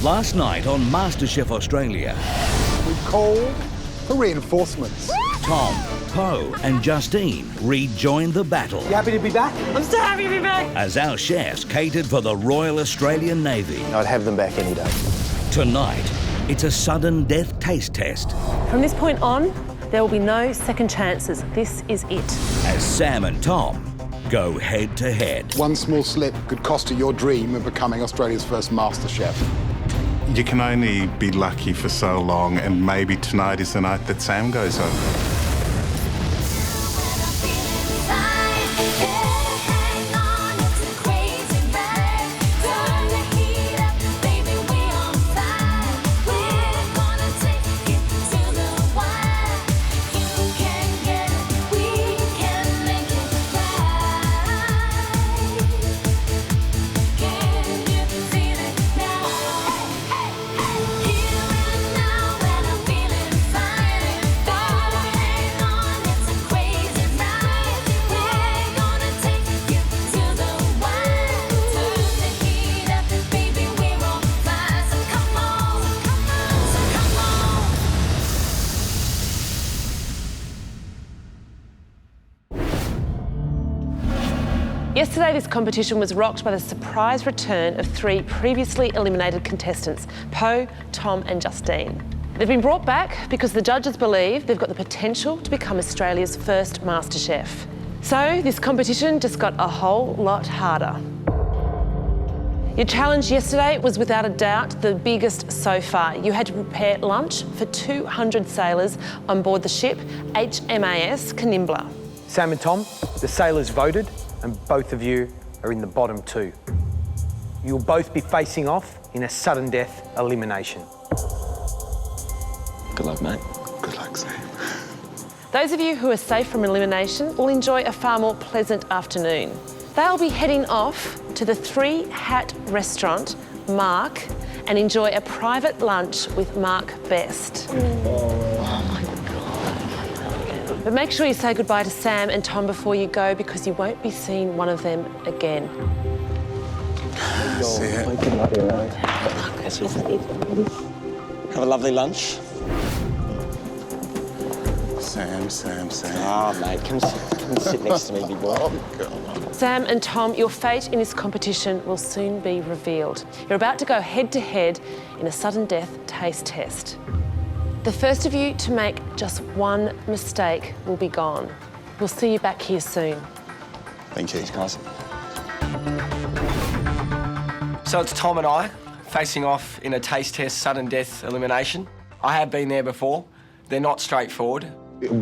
Last night on MasterChef Australia, We've called for reinforcements. Tom, Poe and Justine rejoined the battle You happy to be back? I'm so happy to be back. as our chefs catered for the Royal Australian Navy. I'd have them back any day. Tonight, it's a sudden death taste test From this point on, there will be no second chances. This is it. as Sam and Tom go head to head. One small slip could cost you your dream of becoming Australia's first MasterChef. You can only be lucky for so long, and maybe tonight is the night that Sam goes over. Yesterday, this competition was rocked by the surprise return of 3 previously eliminated contestants, Poe, Tom and Justine. They've been brought back because the judges believe they've got the potential to become Australia's first MasterChef. So this competition just got a whole lot harder. Your challenge yesterday was without a doubt the biggest so far. You had to prepare lunch for 200 sailors on board the ship HMAS Canimbla. Sam and Tom, the sailors voted, and both of you are in the bottom 2. You'll both be facing off in a sudden death elimination. Good luck, mate. Good luck, Sam. Those of you who are safe from elimination will enjoy a far more pleasant afternoon. They'll be heading off to the 3 Hat restaurant, Mark, and enjoy a private lunch with Mark Best. But make sure you say goodbye to Sam and Tom before you go because you won't be seeing one of them again. See ya. Have a lovely lunch. Sam. Ah, mate, come and sit next to me, big boy. Sam and Tom, your fate in this competition will soon be revealed. You're about to go head to head in a sudden death taste test. The first of you to make just one mistake will be gone. We'll see you back here soon. Thank you. Guys. So it's Tom and I facing off in a taste test sudden death elimination. I have been there before. They're not straightforward.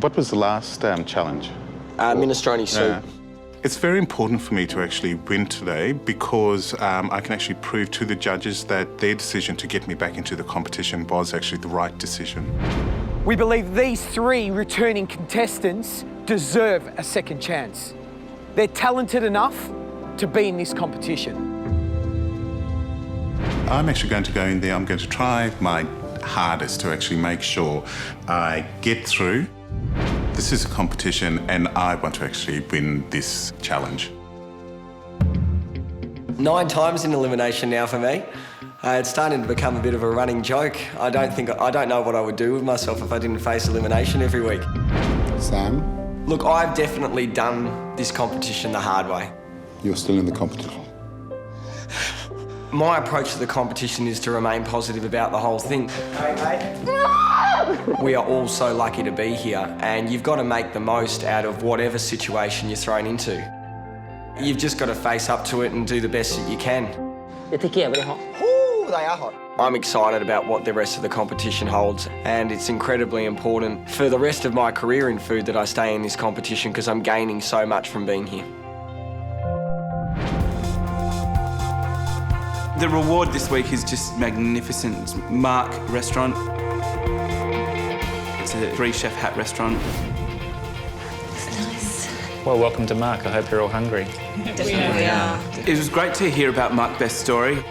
What was the last challenge? Minestrone soup. It's very important for me to actually win today because I can actually prove to the judges that their decision to get me back into the competition was actually the right decision. We believe these 3 returning contestants deserve a second chance. They're talented enough to be in this competition. I'm actually going to go in there. I'm going to try my hardest to actually make sure I get through. This is a competition and I want to actually win this challenge. 9 times in elimination now for me. It's starting to become a bit of a running joke. I don't know what I would do with myself if I didn't face elimination every week. Sam, Look, I've definitely done this competition the hard way. you're still in the competition. My approach to the competition is to remain positive about the whole thing. We are all so lucky to be here, and you've got to make the most out of whatever situation you're thrown into. You've just got to face up to it and do the best that you can. Ooh, they are hot. I'm excited about what the rest of the competition holds, and it's incredibly important for the rest of my career in food that I stay in this competition because I'm gaining so much from being here. The reward this week is just magnificent. It's Mark Restaurant. It's a 3-chef hat restaurant. Well, welcome to Mark. I hope you're all hungry. We are. It was great to hear about Mark Best's story.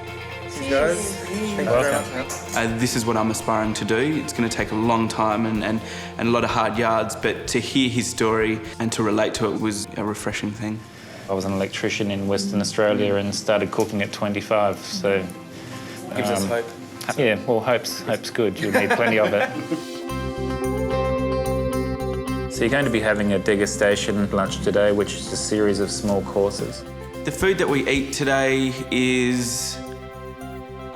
Welcome. This is what I'm aspiring to do. It's going to take a long time and a lot of hard yards, but to hear his story and to relate to it was a refreshing thing. I was an electrician in Western Australia and started cooking at 25, so Gives us hope. Yeah, well, hope's good. You'll need plenty of it. So you're going to be having a degustation lunch today, which is a series of small courses. The food that we eat today is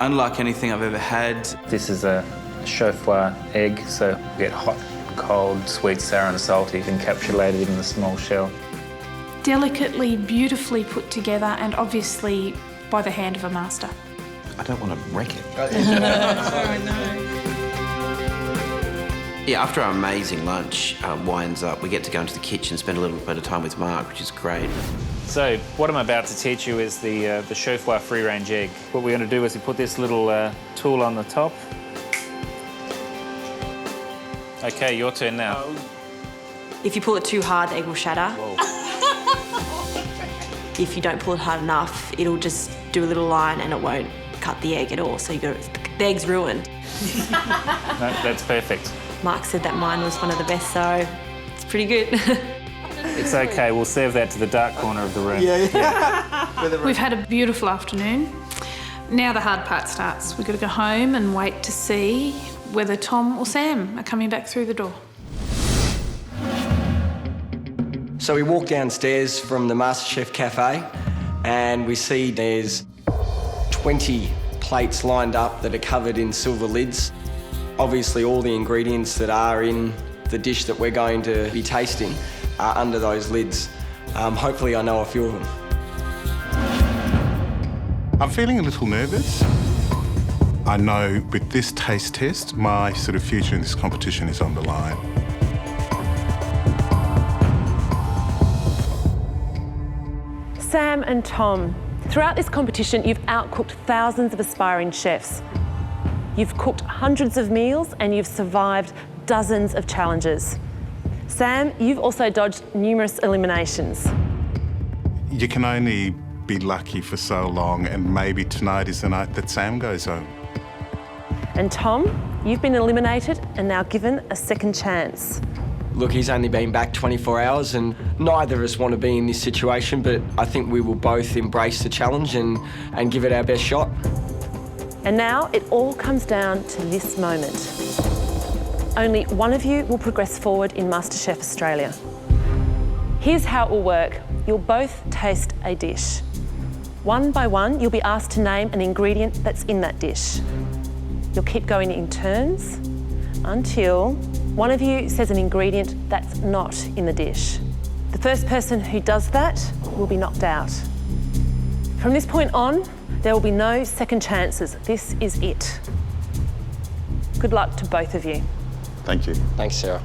unlike anything I've ever had. This is a chaud-froid egg, so you get hot, cold, sweet, sour and salty encapsulated in the small shell. Delicately, beautifully put together and obviously by the hand of a master. I don't want to wreck it. Yeah, after our amazing lunch winds up, we get to go into the kitchen, spend a little bit of time with Mark, which is great. So what I'm about to teach you is the chaud-froid free-range egg. What we're going to do is we put this little tool on the top. OK, your turn now. If you pull it too hard, the egg will shatter. If you don't pull it hard enough, it'll just do a little line and it won't cut the egg at all. So the egg's ruined. No, that's perfect. Mark said that mine was one of the best, so it's pretty good. It's OK, we'll serve that to the dark corner of the room. We've had a beautiful afternoon. Now the hard part starts. We've got to go home and wait to see whether Tom or Sam are coming back through the door. So we walk downstairs from the MasterChef cafe and we see there's 20 plates lined up that are covered in silver lids. Obviously all the ingredients that are in the dish that we're going to be tasting are under those lids. Hopefully I know a few of them. I'm feeling a little nervous. I know with this taste test, my sort of future in this competition is on the line. Sam and Tom, throughout this competition, you've outcooked thousands of aspiring chefs. You've cooked hundreds of meals and you've survived dozens of challenges. Sam, you've also dodged numerous eliminations. You can only be lucky for so long, and maybe tonight is the night that Sam goes home. And Tom, you've been eliminated and now given a second chance. Look, he's only been back 24 hours and neither of us want to be in this situation, but I think we will both embrace the challenge and give it our best shot. And now it all comes down to this moment. Only one of you will progress forward in MasterChef Australia. Here's how it will work. You'll both taste a dish. One by one, you'll be asked to name an ingredient that's in that dish. You'll keep going in turns until one of you says an ingredient that's not in the dish. The first person who does that will be knocked out. From this point on, there will be no second chances. This is it. Good luck to both of you. Thank you. Thanks, Sarah.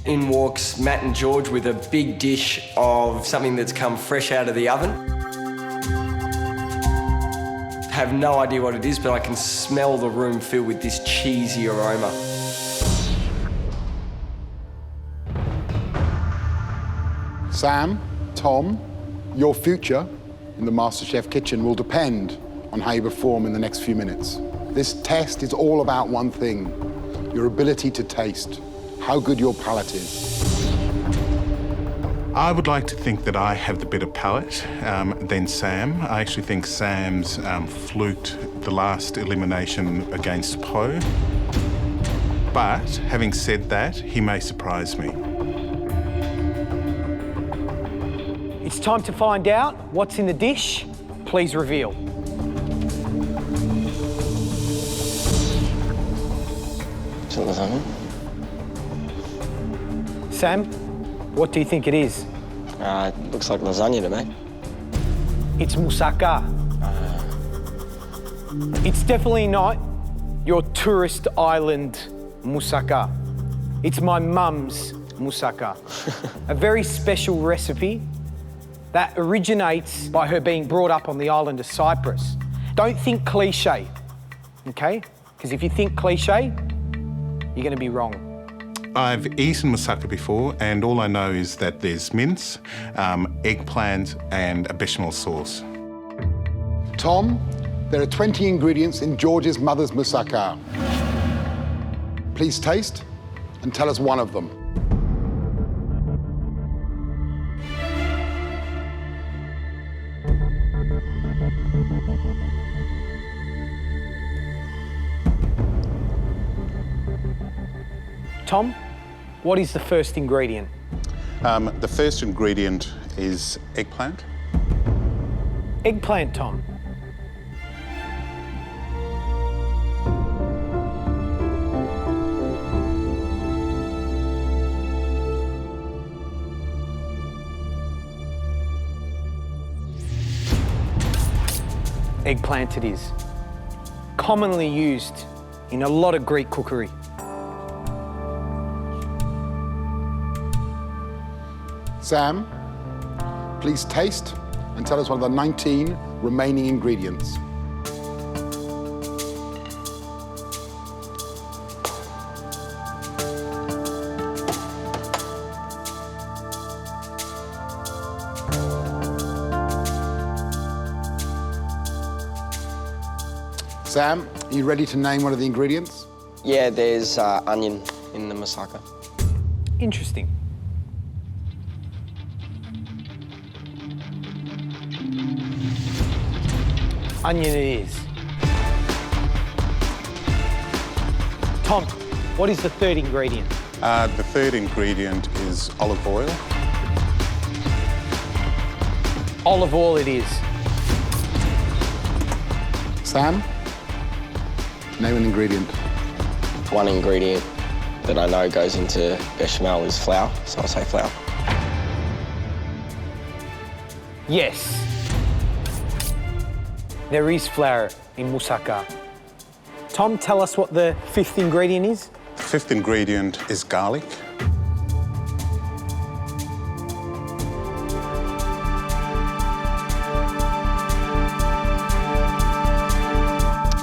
In walks Matt and George with a big dish of something that's come fresh out of the oven. Have no idea what it is, but I can smell the room filled with this cheesy aroma. Sam, Tom, your future in the MasterChef kitchen will depend on how you perform in the next few minutes. This test is all about one thing, your ability to taste, how good your palate is. I would like to think that I have the better palate than Sam. I actually think Sam's fluked the last elimination against Poe. But having said that, he may surprise me. It's time to find out what's in the dish. Please reveal. Is it lasagna? Sam, what do you think it is? It looks like lasagna to me. It's moussaka. It's definitely not your tourist island moussaka. It's my mum's moussaka. A very special recipe that originates by her being brought up on the island of Cyprus. Don't think cliche, okay? Because if you think cliche, you're going to be wrong. I've eaten moussaka before, and all I know is that there's mince, eggplant, and a bechamel sauce. Tom, there are 20 ingredients in George's mother's moussaka. Please taste and tell us one of them. Tom, what is the first ingredient? The first ingredient is eggplant. Eggplant, Tom. Eggplant it is. Commonly used in a lot of Greek cookery. Sam, please taste and tell us one of the 19 remaining ingredients. Sam, are you ready to name one of the ingredients? Yeah, there's onion in the moussaka. Interesting. Onion it is. Tom, what is the third ingredient? The third ingredient is olive oil. Olive oil it is. Sam, name an ingredient. One ingredient that I know goes into bechamel is flour, so I'll say flour. Yes. There is flour in moussaka. Tom, tell us what the fifth ingredient is. The fifth ingredient is garlic.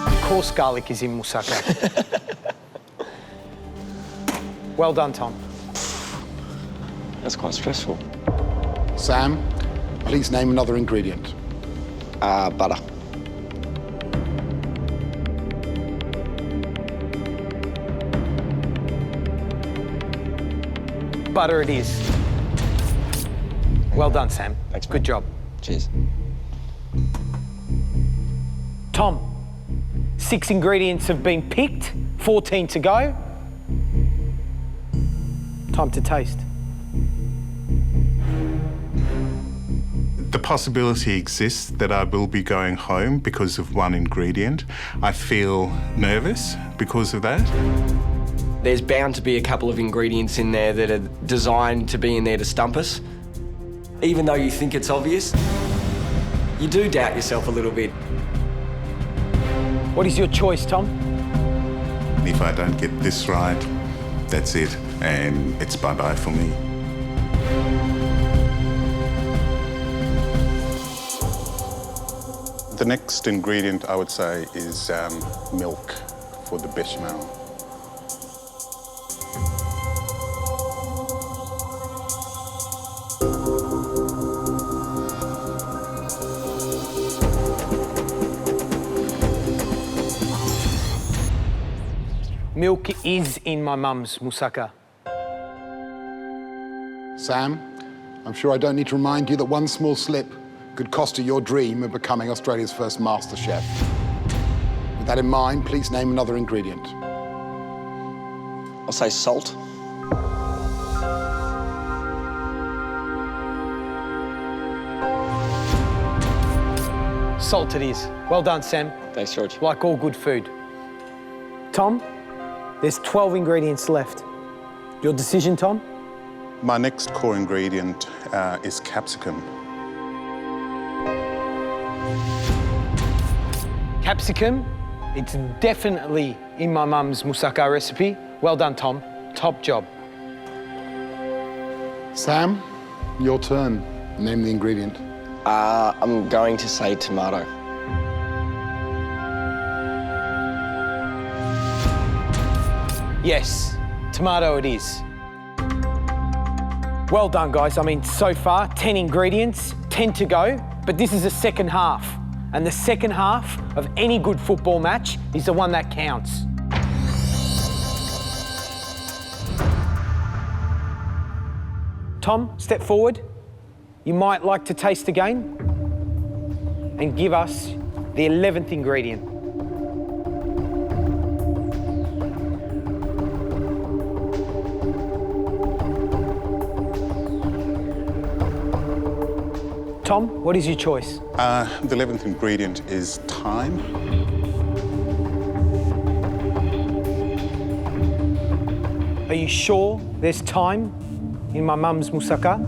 Of course garlic is in moussaka. Well done, Tom. That's quite stressful. Sam, please name another ingredient. Butter. Butter it is. Well done, Sam. Thanks, mate. Good job. Cheers. Tom, 6 ingredients have been picked, 14 to go. Time to taste. The possibility exists that I will be going home because of one ingredient. I feel nervous because of that. There's bound to be a couple of ingredients in there that are designed to be in there to stump us. Even though you think it's obvious, you do doubt yourself a little bit. What is your choice, Tom? If I don't get this right, that's it, and it's bye-bye for me. The next ingredient, I would say, is milk for the bechamel. Milk is in my mum's moussaka. Sam, I'm sure I don't need to remind you that one small slip could cost you your dream of becoming Australia's first MasterChef. With that in mind, please name another ingredient. I'll say salt. Salt it is. Well done, Sam. Thanks, George. Like all good food. Tom, there's 12 ingredients left. Your decision, Tom? My next core ingredient is capsicum. Capsicum, it's definitely in my mum's moussaka recipe. Well done, Tom. Top job. Sam, your turn. Name the ingredient. I'm going to say tomato. Yes, tomato it is. Well done, guys. I mean, so far, 10 ingredients, 10 to go, but this is the second half. And the second half of any good football match is the one that counts. Tom, step forward. You might like to taste again and give us the 11th ingredient. Tom, what is your choice? The 11th ingredient is thyme. Are you sure there's thyme in my mum's moussaka?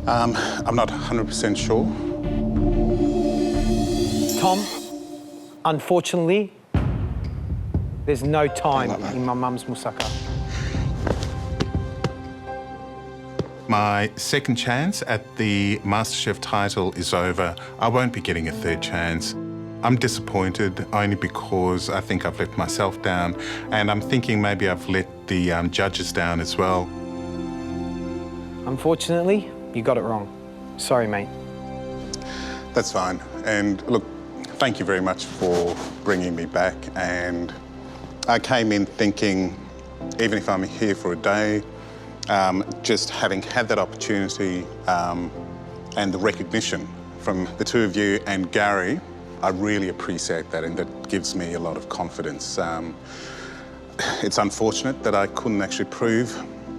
I'm not 100% sure. Tom, unfortunately, there's no thyme in my mum's moussaka. My second chance at the MasterChef title is over. I won't be getting a third chance. I'm disappointed only because I think I've let myself down, and I'm thinking maybe I've let the judges down as well. Unfortunately, you got it wrong. Sorry, mate. That's fine. And look, thank you very much for bringing me back. And I came in thinking, even if I'm here for a day, just having had that opportunity and the recognition from the two of you and Gary, I really appreciate that, and that gives me a lot of confidence. It's unfortunate that I couldn't actually prove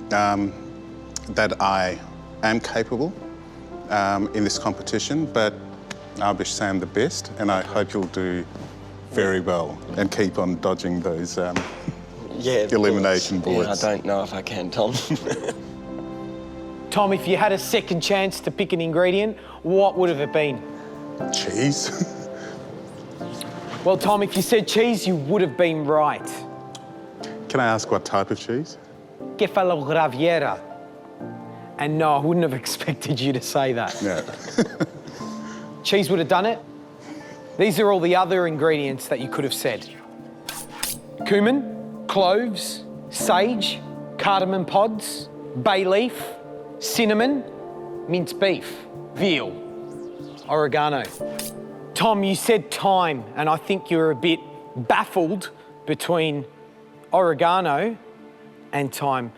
that I am capable in this competition, but I wish Sam the best, and I hope you'll do very well and keep on dodging those elimination bullets. Yeah, I don't know if I can, Tom. Tom, if you had a second chance to pick an ingredient, what would have it been? Cheese. Well, Tom, if you said cheese, you would have been right. Can I ask what type of cheese? Kefalograviera. And no, I wouldn't have expected you to say that. No. Cheese would have done it. These are all the other ingredients that you could have said. Cumin, cloves, sage, cardamom pods, bay leaf, cinnamon, minced beef, veal, oregano. Tom, you said thyme, and I think you're a bit baffled between oregano and thyme.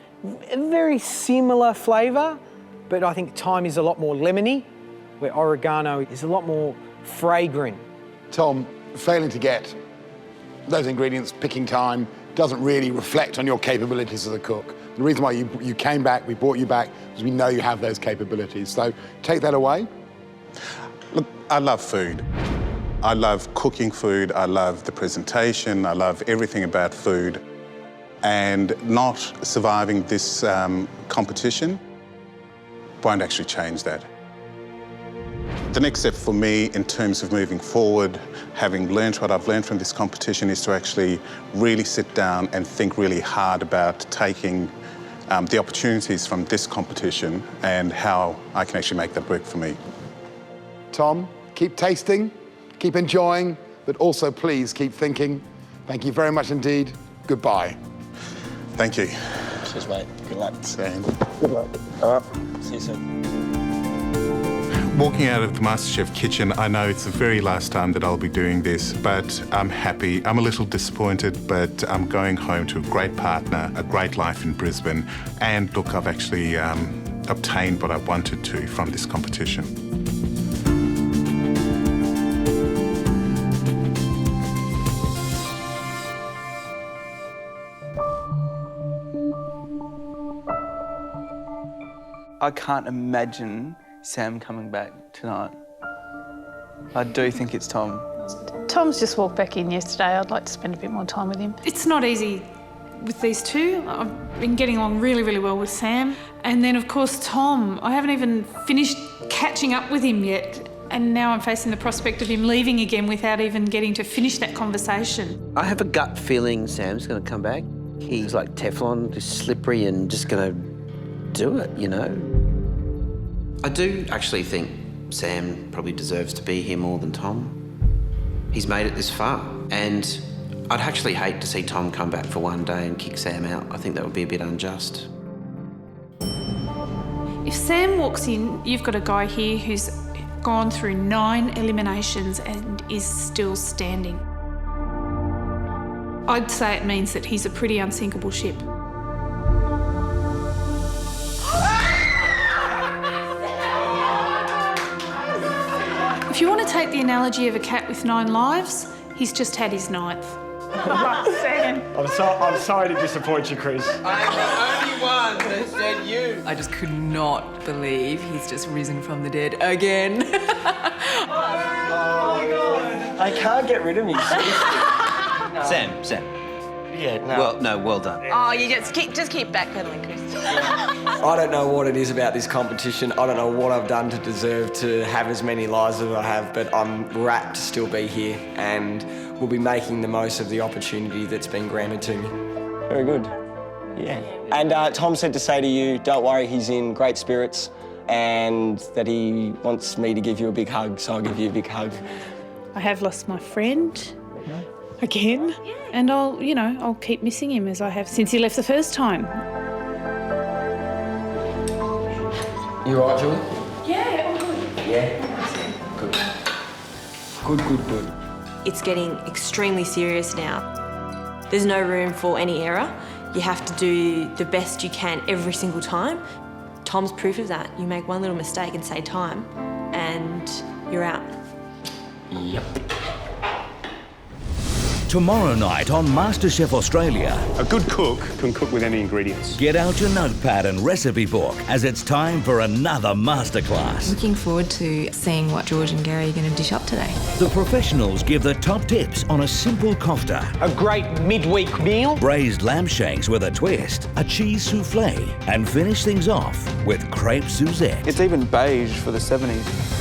A very similar flavour, but I think thyme is a lot more lemony, where oregano is a lot more fragrant. Tom, failing to get those ingredients, picking thyme, doesn't really reflect on your capabilities as a cook. The reason why you came back, we brought you back, is we know you have those capabilities. So take that away. Look, I love food. I love cooking food. I love the presentation. I love everything about food. And not surviving this competition won't actually change that. The next step for me in terms of moving forward, having learned what I've learned from this competition, is to actually really sit down and think really hard about taking the opportunities from this competition and how I can actually make that work for me. Tom, keep tasting, keep enjoying, but also please keep thinking. Thank you very much indeed. Goodbye. Thank you. Cheers, mate. Good luck. Same. Good luck. All right. See you soon. Walking out of the MasterChef kitchen, I know it's the very last time that I'll be doing this, but I'm happy. I'm a little disappointed, but I'm going home to a great partner, a great life in Brisbane, and look, I've actually obtained what I wanted to from this competition. I can't imagine Sam coming back tonight. I do think it's Tom. Tom's just walked back in yesterday. I'd like to spend a bit more time with him. It's not easy with these two. I've been getting along really, really well with Sam. And then, of course, Tom. I haven't even finished catching up with him yet. And now I'm facing the prospect of him leaving again without even getting to finish that conversation. I have a gut feeling Sam's going to come back. He's like Teflon, just slippery and just going to do it, you know. I do actually think Sam probably deserves to be here more than Tom. He's made it this far, and I'd actually hate to see Tom come back for one day and kick Sam out. I think that would be a bit unjust. If Sam walks in, you've got a guy here who's gone through 9 eliminations and is still standing. I'd say it means that he's a pretty unsinkable ship. If you want to take the analogy of a cat with 9 lives, he's just had his 9th. I'm sorry to disappoint you, Chris. I'm the only one that said you. I just could not believe he's just risen from the dead again. I can't get rid of me. Sam. Yeah, no. Well done. Oh, you just keep backpedaling, Chris. I don't know what it is about this competition. I don't know what I've done to deserve to have as many lives as I have, but I'm rapt to still be here and will be making the most of the opportunity that's been granted to me. Very good. Yeah. And Tom said to say to you, don't worry, he's in great spirits and that he wants me to give you a big hug, so I'll give you a big hug. I have lost my friend again, and I'll keep missing him as I have since he left the first time. You all right, Julie? Yeah, all good. Yeah. Good. It's getting extremely serious now. There's no room for any error. You have to do the best you can every single time. Tom's proof of that. You make one little mistake and say time, and you're out. Yep. Tomorrow night on MasterChef Australia. A good cook can cook with any ingredients. Get out your notepad and recipe book as it's time for another masterclass. Looking forward to seeing what George and Gary are going to dish up today. The professionals give the top tips on a simple kofta. A great midweek meal. Braised lamb shanks with a twist, a cheese soufflé, and finish things off with crepe Suzette. It's even beige for the 70s.